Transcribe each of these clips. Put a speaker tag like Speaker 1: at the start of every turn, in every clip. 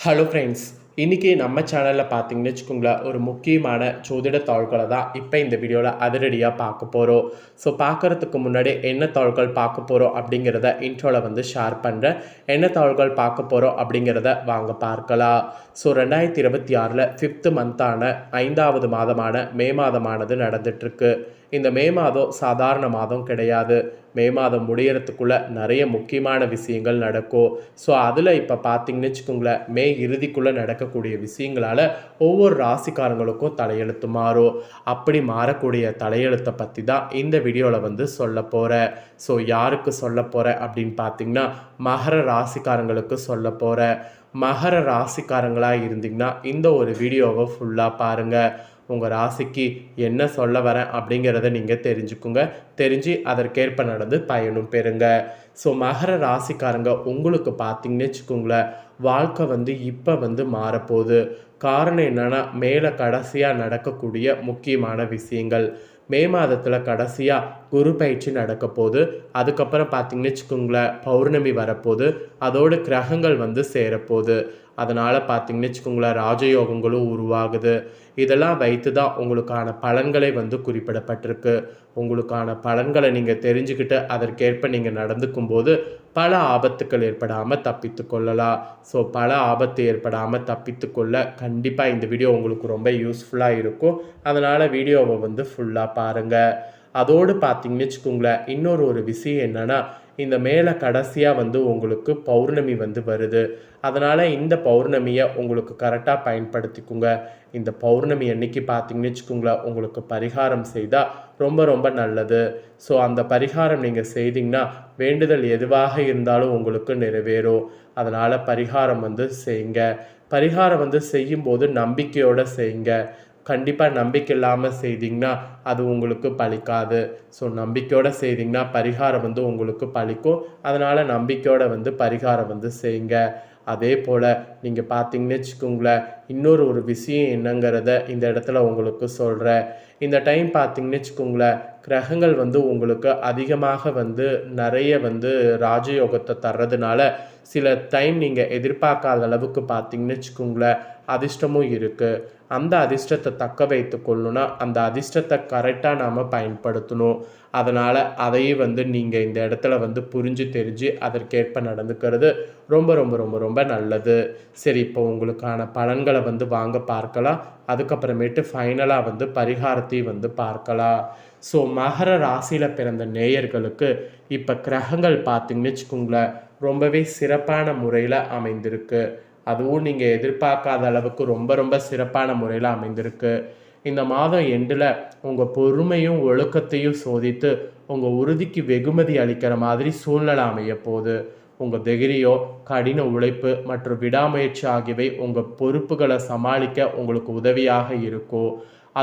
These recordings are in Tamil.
Speaker 1: ஹலோ ஃப்ரெண்ட்ஸ், இன்றைக்கி நம்ம சேனலில் பார்த்தீங்கன்னு வச்சுக்கோங்களேன், ஒரு முக்கியமான ஜோதிட தாள்களை தான் இப்போ இந்த வீடியோவில் அதிரடியாக பார்க்க போகிறோம். ஸோ பார்க்குறதுக்கு முன்னாடி என்ன தாள்கள் பார்க்க போகிறோம் அப்படிங்கிறத இன்ட்ரோவில் வந்து ஷேர் பண்ணுறேன். என்ன தாள்கள் பார்க்க போகிறோம் அப்படிங்கிறத வாங்க பார்க்கலாம். ஸோ 2026 5th மந்தான 5வது மாதமான மே மாதமானது நடந்துகிட்ருக்கு. இந்த மே மாதம் சாதாரண மாதம் கிடையாது. மே மாதம் முடியறதுக்குள்ளே நிறைய முக்கியமான விஷயங்கள் நடக்கும். ஸோ அதில் இப்போ பார்த்தீங்கன்னு வச்சுக்கோங்களேன், மே இறுதிக்குள்ளே நடக்கக்கூடிய விஷயங்களால் ஒவ்வொரு ராசிக்காரங்களுக்கும் தலையெழுத்து மாறும். அப்படி மாறக்கூடிய தலையெழுத்தை பற்றி தான் இந்த வீடியோவில் வந்து சொல்ல போகிறேன். ஸோ யாருக்கு சொல்ல போகிறேன் அப்படின்னு பார்த்தீங்கன்னா, மகர ராசிக்காரங்களுக்கு சொல்ல போகிறேன். மகர ராசிக்காரங்களாக இருந்தீங்கன்னா இந்த ஒரு வீடியோவை ஃபுல்லாக பாருங்கள். உங்கள் ராசிக்கு என்ன சொல்ல வரேன் அப்படிங்கிறத நீங்கள் தெரிஞ்சுக்குங்க. தெரிஞ்சு அதற்கேற்ப நடந்து பயனும் பெறுங்க. ஸோ மகர ராசிக்காரங்க உங்களுக்கு பார்த்தீங்கன்னு வச்சுக்கோங்களேன், வாழ்க்கை வந்து இப்போ வந்து மாறப்போகுது. காரணம் என்னென்னா, மேலே கடைசியாக நடக்கக்கூடிய முக்கியமான விஷயங்கள். மே மாதத்தில் கடைசியாக குரு பயிற்சி நடக்க போகுது. அதுக்கப்புறம் பார்த்தீங்கன்னு வச்சுக்கோங்களேன், பௌர்ணமி வரப்போகுது. அதோடு கிரகங்கள் வந்து சேரப்போகுது. அதனால் பார்த்தீங்கன்னு வச்சுக்கோங்களேன், ராஜயோகங்களும் உருவாகுது. இதெல்லாம் வைத்து தான் உங்களுக்கான பலன்களை வந்து குறிப்பிடப்பட்டிருக்கு. உங்களுக்கான பலன்களை நீங்கள் தெரிஞ்சுக்கிட்டு அதற்கேற்ப நீங்கள் நடந்துக்கும் போது பல ஆபத்துக்கள் ஏற்படாமல் தப்பித்து கொள்ளலாம். ஸோ பல ஆபத்து ஏற்படாமல் தப்பித்து கொள்ள கண்டிப்பாக இந்த வீடியோ உங்களுக்கு ரொம்ப யூஸ்ஃபுல்லாக இருக்கும். அதனால் வீடியோவை வந்து ஃபுல்லாக பாருங்கள். அதோடு பார்த்தீங்கன்னு வச்சுக்கோங்களேன், இன்னொரு விஷயம் என்னென்னா, இந்த மேலே கடைசியாக வந்து உங்களுக்கு பௌர்ணமி வந்து வருது. அதனால் இந்த பௌர்ணமியை உங்களுக்கு கரெக்டாக பயன்படுத்திக்குங்க. இந்த பௌர்ணமி அன்னைக்கு பார்த்தீங்கன்னு வச்சுக்கோங்களேன், உங்களுக்கு பரிகாரம் செய்தால் ரொம்ப ரொம்ப நல்லது. ஸோ அந்த பரிகாரம் நீங்கள் செய்தீங்கன்னா வேண்டுதல் எதுவாக இருந்தாலும் உங்களுக்கு நிறைவேறும். அதனால் பரிகாரம் வந்து செய்யுங்க. பரிகாரம் வந்து செய்யும்போது நம்பிக்கையோடு செய்யுங்க. கண்டிப்பாக நம்பிக்கை இல்லாமல் செய்திங்கன்னா அது உங்களுக்கு பலிக்காது. ஸோ நம்பிக்கையோடு செய்திங்கன்னா பரிகாரம் வந்து உங்களுக்கு பலிக்கும். அதனால் நம்பிக்கையோடு வந்து பரிகாரம் வந்து செய்யுங்க. அதே போல் நீங்கள் பார்த்தீங்கன்னு வச்சுக்கோங்களேன், இன்னொரு விஷயம் என்னங்கிறத இந்த இடத்துல உங்களுக்கு சொல்கிறேன். இந்த டைம் பார்த்தீங்கன்னு வச்சுக்கோங்களேன், கிரகங்கள் வந்து உங்களுக்கு அதிகமாக வந்து நிறைய வந்து ராஜயோகத்தை தர்றதுனால சில டைம் நீங்கள் எதிர்பார்க்காத அளவுக்கு பார்த்தீங்கன்னு வச்சுக்கோங்களேன், அதிர்ஷ்டமும் இருக்குது. அந்த அதிர்ஷ்டத்தை தக்க வைத்து கொள்ளணும்னா அந்த அதிர்ஷ்டத்தை கரெக்டாக நாம் பயன்படுத்தணும். அதனால் அதையும் வந்து நீங்கள் இந்த இடத்துல வந்து புரிஞ்சு தெரிஞ்சு அதற்கேற்ப நடந்துக்கிறது ரொம்ப ரொம்ப ரொம்ப ரொம்ப நல்லது. சரி, இப்போ உங்களுக்கான பலன்களை வந்து வாங்க பார்க்கலாம். அதுக்கப்புறமேட்டு ஃபைனலாக வந்து பரிகாரத்தையும் வந்து பார்க்கலாம். ஸோ மகர ராசியில் பிறந்த நேயர்களுக்கு இப்போ கிரகங்கள் பார்த்தீங்கன்னு வச்சுக்கோங்களேன், ரொம்பவே சிறப்பான முறையில் அமைந்திருக்கு. அதுவும் நீங்கள் எதிர்பார்க்காத அளவுக்கு ரொம்ப ரொம்ப சிறப்பான முறையில் அமைந்திருக்கு. இந்த மாதம் எண்டில் உங்கள் பொறுமையும் ஒழுக்கத்தையும் சோதித்து உங்கள் உறுதிக்கு வெகுமதி அளிக்கிற மாதிரி சூழ்நிலை அமைய போகுது. உங்கள் தைரியோ, கடின உழைப்பு மற்றும் விடாமுயற்சி ஆகியவை உங்கள் பொறுப்புகளை சமாளிக்க உங்களுக்கு உதவியாக இருக்கும்.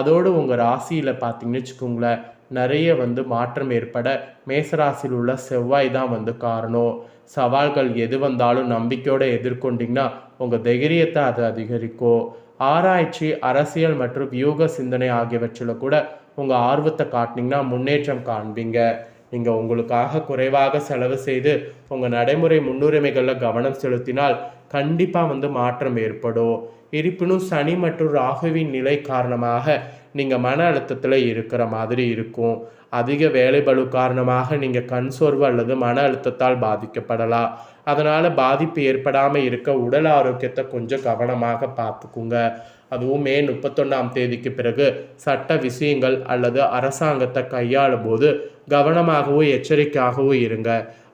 Speaker 1: அதோடு உங்கள் ராசியில் பார்த்தீங்கன்னு வச்சுக்கோங்களேன், நிறைய வந்து மாற்றம் ஏற்பட மேசராசியில் உள்ள செவ்வாய் தான் வந்து காரணம். சவால்கள் எது வந்தாலும் நம்பிக்கையோடு எதிர்கொண்டிங்கன்னா உங்கள் தைரியத்தை அது அதிகரிக்கும். ஆராய்ச்சி, அரசியல் மற்றும் வியூக சிந்தனை ஆகியவற்றில் கூட உங்கள் ஆர்வத்தை காட்டினீங்கன்னா முன்னேற்றம் காண்பீங்க. நீங்கள் உங்களுக்காக குறைவாக செலவு செய்து உங்கள் நடைமுறை முன்னுரிமைகளில் கவனம் செலுத்தினால் கண்டிப்பாக வந்து மாற்றம் ஏற்படும். இருப்பினும் சனி மற்றும் ராகுவின் நிலை காரணமாக நீங்கள் மன அழுத்தத்தில் இருக்கிற மாதிரி இருக்கும். அதிக வேலைபளு காரணமாக நீங்கள் கண் சோர்வு அல்லது மன அழுத்தத்தால் பாதிக்கப்படலாம். அதனால் பாதிப்பு ஏற்படாமல் இருக்க உடல் ஆரோக்கியத்தை கொஞ்சம் கவனமாக பார்த்துக்குங்க. அதுவும் மே 31ஆம் தேதிக்கு பிறகு சட்ட விஷயங்கள் அல்லது அரசாங்கத்தை கையாளும் போது கவனமாகவும் எச்சரிக்கையாகவும் இருங்க.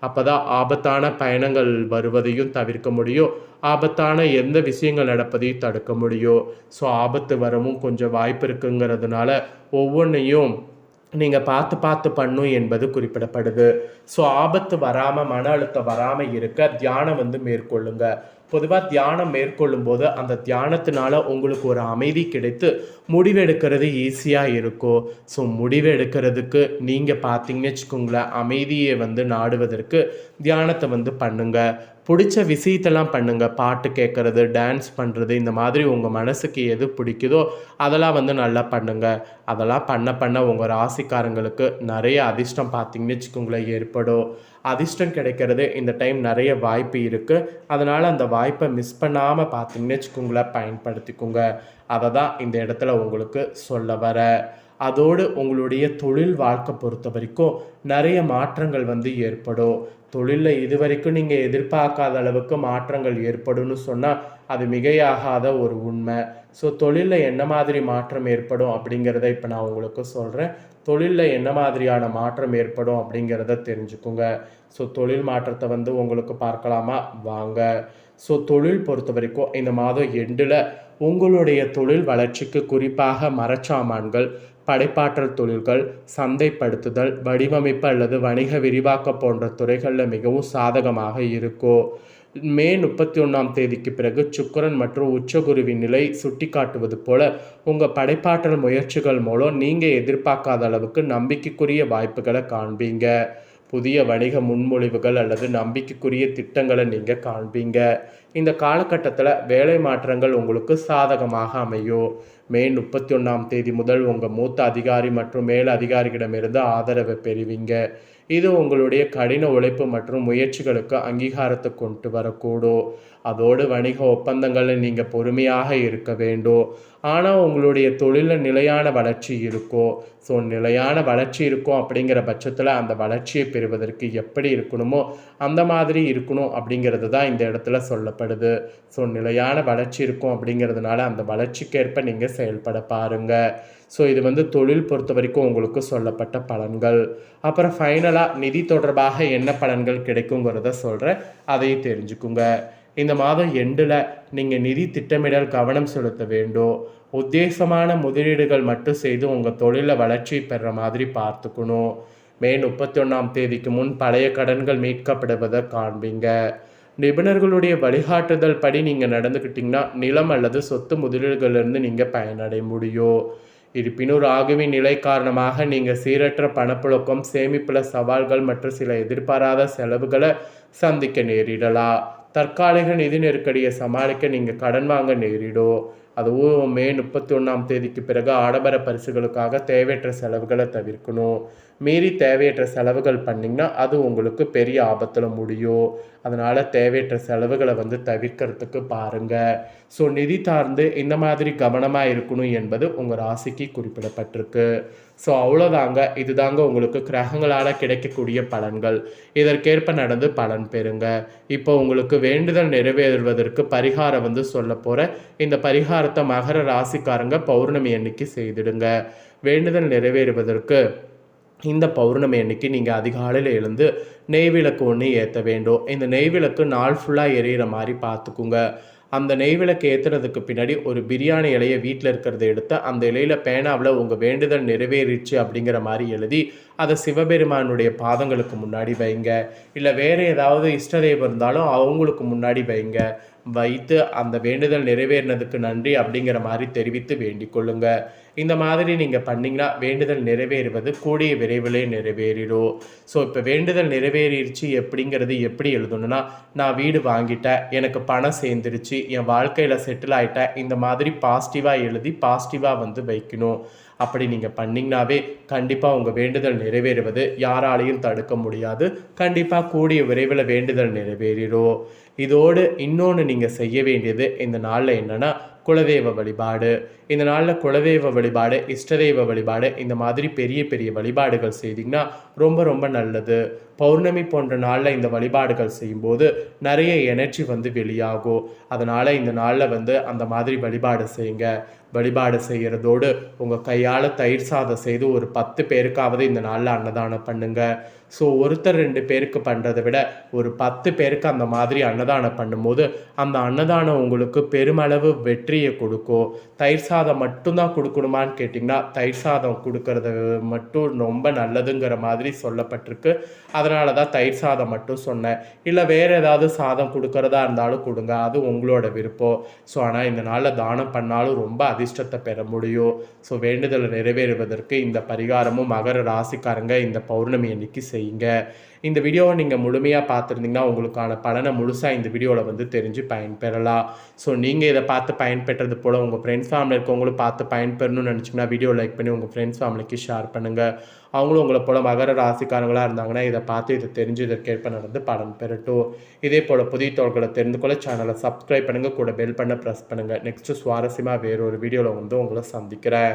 Speaker 1: அப்போ தான் ஆபத்தான பயணங்கள் வருவதையும் தவிர்க்க முடியும். ஆபத்தான எந்த விஷயங்கள் நடப்பதையும் தடுக்க முடியும். ஸோ ஆபத்து வரவும் கொஞ்சம் வாய்ப்பு இருக்குங்கிறதுனால ஒவ்வொன்றையும் நீங்கள் பார்த்து பார்த்து பண்ணும் என்பது குறிப்பிடப்படுது. ஸோ ஆபத்து வராமல், மன அழுத்தம் வராமல் இருக்க தியானம் வந்து மேற்கொள்ளுங்க. பொதுவாக தியானம் மேற்கொள்ளும் போது அந்த தியானத்தினால உங்களுக்கு ஒரு அமைதி கிடைத்து முடிவெடுக்கிறது ஈஸியாக இருக்கும். ஸோ முடிவெடுக்கிறதுக்கு நீங்கள் பார்த்தீங்கன்னு வச்சுக்கோங்களேன், அமைதியை வந்து நாடுவதற்கு தியானத்தை வந்து பண்ணுங்க. பிடிச்ச விஷயத்தெல்லாம் பண்ணுங்க. பாட்டு கேட்கறது, டான்ஸ் பண்ணுறது, இந்த மாதிரி உங்கள் மனசுக்கு எது பிடிக்குதோ அதெல்லாம் வந்து நல்லா பண்ணுங்க. அதெல்லாம் பண்ண பண்ண உங்கள் ராசிக்காரங்களுக்கு நிறைய அதிர்ஷ்டம் பார்த்தீங்கன்னு வச்சுக்கோங்களேன் ஏற்படும். அதிர்ஷ்டம் கிடைக்கிறது இந்த டைம் நிறைய வாய்ப்பு இருக்குது. அதனால் அந்த வாய்ப்பை மிஸ் பண்ணாமல் பார்த்தீங்கன்னு வச்சுக்கோங்களேன் பயன்படுத்திக்கோங்க. அதை தான் இந்த இடத்துல உங்களுக்கு சொல்ல வரேன். அதோடு உங்களுடைய தொழில் வாழ்க்கை பொறுத்த வரைக்கும் நிறைய மாற்றங்கள் வந்து ஏற்படும். தொழிலில் இதுவரைக்கும் நீங்கள் எதிர்பார்க்காத அளவுக்கு மாற்றங்கள் ஏற்படும்னு சொன்னால் அது மிகையாகாத ஒரு உண்மை. ஸோ தொழிலில் என்ன மாதிரி மாற்றம் ஏற்படும் அப்படிங்கிறத இப்போ நான் உங்களுக்கு சொல்கிறேன். தொழிலில் என்ன மாதிரியான மாற்றம் ஏற்படும் அப்படிங்கிறத தெரிஞ்சுக்குங்க. ஸோ தொழில் மாற்றத்தை வந்து உங்களுக்கு பார்க்கலாமா வாங்க. ஸோ தொழில் பொறுத்த வரைக்கும் இந்த மாதம் எண்டில் உங்களுடைய தொழில் வளர்ச்சிக்கு குறிப்பாக மரச்சாமான்கள், படைப்பாற்றல் தொழில்கள், சந்தைப்படுத்துதல், வடிவமைப்பு அல்லது வணிக விரிவாக்கம் போன்ற துறைகளில் மிகவும் சாதகமாக இருக்கும். மே 31 பிறகு சுக்கிரன் மற்றும் உச்சகுருவின் நிலை சுட்டி காட்டுவது போல உங்கள் படைப்பாற்றல் முயற்சிகள் மூலம் நீங்கள் எதிர்பார்க்காத அளவுக்கு நம்பிக்கைக்குரிய வாய்ப்புகளை காண்பீங்க. புதிய வணிக முன்மொழிவுகள் அல்லது நம்பிக்கைக்குரிய திட்டங்களை நீங்கள் காண்பீங்க. இந்த காலகட்டத்தில் வேலை மாற்றங்கள் உங்களுக்கு சாதகமாக அமையும். மே 31 முதல் உங்கள் மூத்த அதிகாரி மற்றும் மேல் அதிகாரிகளிடமிருந்து ஆதரவை பெறுவீங்க. இது உங்களுடைய கடின உழைப்பு மற்றும் முயற்சிகளுக்கு அங்கீகாரத்தை கொண்டு வரக்கூடும். அதோடு வணிக ஒப்பந்தங்களில் நீங்கள் பொறுமையாக இருக்க வேண்டும். ஆனால் உங்களுடைய தொழிலில் நிலையான வளர்ச்சி இருக்கும். ஸோ நிலையான வளர்ச்சி இருக்கும் அப்படிங்கிற பட்சத்தில் அந்த வளர்ச்சியை பெறுவதற்கு எப்படி இருக்கணுமோ அந்த மாதிரி இருக்கணும் அப்படிங்கிறது தான் இந்த இடத்துல சொல்லப்படுது. ஸோ நிலையான வளர்ச்சி இருக்கும் அப்படிங்கிறதுனால அந்த வளர்ச்சிக்கேற்ப நீங்கள் செயல்பட பாருங்கள். ஸோ இது வந்து தொழில் பொறுத்த வரைக்கும் உங்களுக்கு சொல்லப்பட்ட பலன்கள். அப்புறம் ஃபைனலாக நிதி தொடர்பாக என்ன பலன்கள் கிடைக்குங்கிறத சொல்கிறேன், அதையும் தெரிஞ்சுக்குங்க. இந்த மாதம் எண்டில் நீங்கள் நிதி திட்டமிடல் கவனம் செலுத்த வேண்டும். உத்தேசமான முதலீடுகள் மட்டும் செய்து உங்கள் தொழிலை வளர்ச்சி பெறுற மாதிரி பார்த்துக்கணும். மே 31 முன் பழைய கடன்கள் மீட்கப்படுவதை காண்பீங்க. நிபுணர்களுடைய வழிகாட்டுதல் படி நீங்கள் நடந்துக்கிட்டிங்கன்னா நிலம் அல்லது சொத்து முதலீடுகளிலிருந்து நீங்கள் பயனடைய முடியும். இருப்பினும் ராகுவின் நிலை காரணமாக நீங்கள் சீரற்ற பணப்புழக்கம், சேமிப்புல சவால்கள் மற்றும் சில எதிர்பாராத செலவுகளை சந்திக்க நேரிடலாம். தற்காலிக நிதி நெருக்கடியை சமாளிக்க நீங்கள் கடன் வாங்க நேரிடும். அதுவும் மே 31 பிறகு ஆடம்பர பரிசுகளுக்காக தேவையற்ற செலவுகளை தவிர்க்கணும். மீறி தேவையற்ற செலவுகள் பண்ணிங்கன்னா அது உங்களுக்கு பெரிய ஆபத்தில் முடியும். அதனால் தேவையற்ற செலவுகளை வந்து தவிர்க்கிறதுக்கு பாருங்கள். ஸோ நிதி சார்ந்து இந்த மாதிரி கவனமாக இருக்கணும் என்பது உங்கள் ராசிக்கு குறிப்பிடப்பட்டிருக்கு. ஸோ அவ்வளோதாங்க. இதுதாங்க உங்களுக்கு கிரகங்களால் கிடைக்கக்கூடிய பலன்கள். இதற்கேற்ப நடந்து பலன் பெறுங்க. இப்போ உங்களுக்கு வேண்டுதல் நிறைவேறுவதற்கு பரிகாரம் வந்து சொல்ல போகிறேன். இந்த பரிகாரத்தை மகர ராசிக்காரங்க பௌர்ணமி அன்னைக்கு செய்திடுங்க. வேண்டுதல் நிறைவேறுவதற்கு இந்த பௌர்ணமி அன்னைக்கு நீங்கள் அதிகாலையில் எழுந்து நெய்விளக்கு ஒன்று ஏற்ற வேண்டும். இந்த நெய்விளக்கு நாள் ஃபுல்லாக எரியிற மாதிரி பார்த்துக்குங்க. அந்த நெய்விளக்கு ஏற்றுறதுக்கு பின்னாடி ஒரு பிரியாணி இலையை வீட்டில் இருக்கிறத எடுத்து அந்த இலையில் பேனாவில் உங்கள் வேண்டுதல் நிறைவேறிச்சு அப்படிங்கிற மாதிரி எழுதி அதை சிவபெருமானுடைய பாதங்களுக்கு முன்னாடி வைங்க. இல்லை வேறு ஏதாவது இஷ்ட தெய்வம் இருந்தாலும் அவங்களுக்கு முன்னாடி வைங்க. வைத்து அந்த வேண்டுதல் நிறைவேறினதுக்கு நன்றி அப்படிங்கிற மாதிரி தெரிவித்து வேண்டிக் கொள்ளுங்க. இந்த மாதிரி நீங்கள் பண்ணிங்கன்னா வேண்டுதல் நிறைவேறுவது கூடிய விரைவிலே நிறைவேறிடும். ஸோ இப்போ வேண்டுதல் நிறைவேறிடுச்சு எப்படிங்கிறது எப்படி எழுதணும்னா, நான் வீடு வாங்கிட்டேன், எனக்கு பணம் சேர்ந்துருச்சு, என் வாழ்க்கையில் செட்டில் ஆகிட்டேன், இந்த மாதிரி பாசிட்டிவாக எழுதி பாசிட்டிவாக வந்து வைக்கணும். அப்படி நீங்கள் பண்ணிங்கனாவே கண்டிப்பாக உங்கள் வேண்டுதல் நிறைவேறுவது யாராலையும் தடுக்க முடியாது. கண்டிப்பாக கூடிய விரைவில் வேண்டுதல் நிறைவேறிடும். இதோடு இன்னொன்று நீங்கள் செய்ய வேண்டியது இந்த நாளில் என்னென்னா குலதெய்வ வழிபாடு. இந்த நாளில் குலதெய்வ வழிபாடு, இஷ்டதெய்வ வழிபாடு, இந்த மாதிரி பெரிய பெரிய வழிபாடுகள் செய்திங்கன்னா ரொம்ப ரொம்ப நல்லது. பௌர்ணமி போன்ற நாளில் இந்த வழிபாடுகள் செய்யும்போது நிறைய எனர்ஜி வந்து வெளியாகும். அதனால் இந்த நாளில் வந்து அந்த மாதிரி வழிபாடு செய்யுங்க. வழிபாடு செய்கிறதோடு உங்கள் கையால் தயிர் சாதம் செய்து ஒரு 10 பேருக்காவது இந்த நாளில் அன்னதானம் பண்ணுங்கள். ஸோ ஒருத்தர் 2 பேருக்கு பண்ணுறதை விட ஒரு 10 பேருக்கு அந்த மாதிரி அன்னதானம் பண்ணும்போது அந்த அன்னதானம் உங்களுக்கு பெருமளவு வெற்றியை கொடுக்கும். தயிர் சாதம் மட்டும்தான் கொடுக்கணுமான்னு கேட்டிங்கன்னா தயிர் சாதம் கொடுக்கறது மட்டும் ரொம்ப நல்லதுங்கிற மாதிரி சொல்லப்பட்டிருக்கு. அதனால தான் தயிர் சாதம் மட்டும் சொன்னேன். இல்லை வேறு ஏதாவது சாதம் கொடுக்கறதா இருந்தாலும் கொடுங்க, அது உங்களோட விருப்பம். ஸோ ஆனால் இந்த நாளில் தானம் பண்ணாலும் ரொம்ப அதிர்ஷ்டத்தை பெற முடியும். ஸோ வேண்டுதலை நிறைவேறுவதற்கு இந்த பரிகாரமும் மகர ராசிக்காரங்க இந்த பௌர்ணமி அன்னைக்கு செய்யுங்க. இந்த வீடியோவை நீங்கள் முழுமையாக பார்த்துருந்தீங்கன்னா உங்களுக்கான பலனை முழுசாக இந்த வீடியோவில் வந்து தெரிஞ்சு பயன்பெறலாம். ஸோ நீங்கள் இதை பார்த்து பயன்பெற்றது போல் உங்கள் ஃப்ரெண்ட்ஸ் ஃபேமிலி இருக்கவங்களும் பார்த்து பயன்பெறணும்னு நினச்சிங்கன்னா வீடியோ லைக் பண்ணி உங்கள் ஃப்ரெண்ட்ஸ் ஃபேமிலிக்கு ஷேர் பண்ணுங்கள். அவங்களும் உங்களை போல் மகர ராசிக்காரங்களாக இருந்தாங்கன்னா இதை பார்த்து இதை தெரிஞ்சு இதற்கேற்ப நடந்து பலன் பெறட்டும். இதே போல் புதிய தகவல்களை தெரிந்து கொள்ள சேனலை சப்ஸ்கிரைப் பண்ணுங்கள், கூட பெல் பண்ண ப்ரெஸ் பண்ணுங்கள். நெக்ஸ்ட்டு சுவாரஸ்யமாக வேறொரு வீடியோவில் வந்து உங்களை சந்திக்கிறேன்.